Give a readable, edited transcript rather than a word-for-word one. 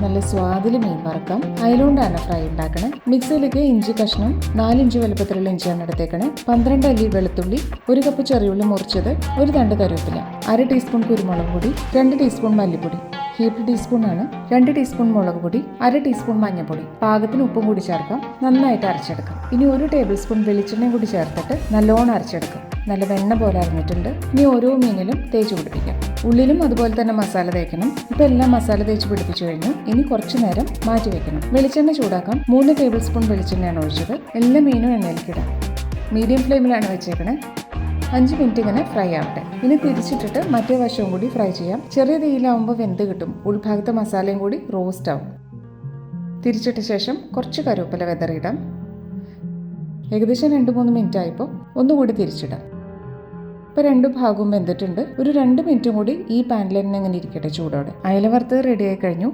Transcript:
നല്ല സ്വാദിൽ മീൻ വറുക്കാം. അതിലുകൊണ്ടാണ് ഫ്രൈ ഉണ്ടാക്കണേ. മിക്സിയിലേക്ക് ഇഞ്ചി കഷ്ണം 4 ഇഞ്ച് വലുപ്പത്തിലുള്ള ഇഞ്ചിയാണ് എടുത്തേക്കണേ. 12 അല്ലി വെളുത്തുള്ളി, 1 കപ്പ് ചെറിയുള്ളി മുറിച്ചത്, 1 തണ്ട് കറിവേപ്പില, 1/2 ടീസ്പൂൺ കുരുമുളക് പൊടി, 2 ടീസ്പൂൺ മല്ലിപ്പൊടി, ഹീപ്ഡ് ടീസ്പൂൺ ആണ്, 2 ടീസ്പൂൺ മുളക് പൊടി, 1/2 ടീസ്പൂൺ മഞ്ഞൾപ്പൊടി, പാകത്തിന് ഉപ്പും കൂടി ചേർക്കാം. നന്നായിട്ട് അരച്ചെടുക്കാം. ഇനി 1 ടേബിൾ സ്പൂൺ വെളിച്ചെണ്ണയും കൂടി ചേർത്തിട്ട് നല്ലോണം അരച്ചെടുക്കാം. നല്ല വെണ്ണ പോലെ അരഞ്ഞിട്ടുണ്ട്. ഇനി ഓരോ മീനിലും തേച്ച് പിടിപ്പിക്കാം. ഉള്ളിലും അതുപോലെ തന്നെ മസാല തേക്കണം. ഇപ്പം എല്ലാം മസാല തേച്ച് പിടിപ്പിച്ചു കഴിഞ്ഞു. ഇനി കുറച്ച് നേരം മാറ്റി വെക്കണം. വെളിച്ചെണ്ണ ചൂടാക്കാം. 3 ടേബിൾ സ്പൂൺ വെളിച്ചെണ്ണയാണ് ഒഴിച്ചത്. എല്ലാ മീനും എണ്ണയിലേക്കിടാം. മീഡിയം ഫ്ലെയിമിലാണ് വെച്ചേക്കണേ. 5 മിനിറ്റ് ഇങ്ങനെ ഫ്രൈ ആവട്ടെ. ഇനി തിരിച്ചിട്ടിട്ട് മറ്റേ വശവും കൂടി ഫ്രൈ ചെയ്യാം. ചെറിയ തീയിലാവുമ്പോൾ വെന്ത് കിട്ടും. ഉൾഭാഗത്തെ മസാലയും കൂടി റോസ്റ്റ് ആവും. തിരിച്ചിട്ട ശേഷം കുറച്ച് കറിവേപ്പില വിതറിയിടാം. ഏകദേശം 2-3 മിനിറ്റ് ആയപ്പോൾ ഒന്നുകൂടി തിരിച്ചിടാം. ഇപ്പോൾ 2 ഭാഗവും വെന്തിട്ടുണ്ട്. ഒരു 2 മിനിറ്റും കൂടി ഈ പാനിൽ തന്നെ ഇങ്ങനെ ഇരിക്കട്ടെ ചൂടോടെ. അയല വറുത്തത് റെഡി ആയി കഴിഞ്ഞു.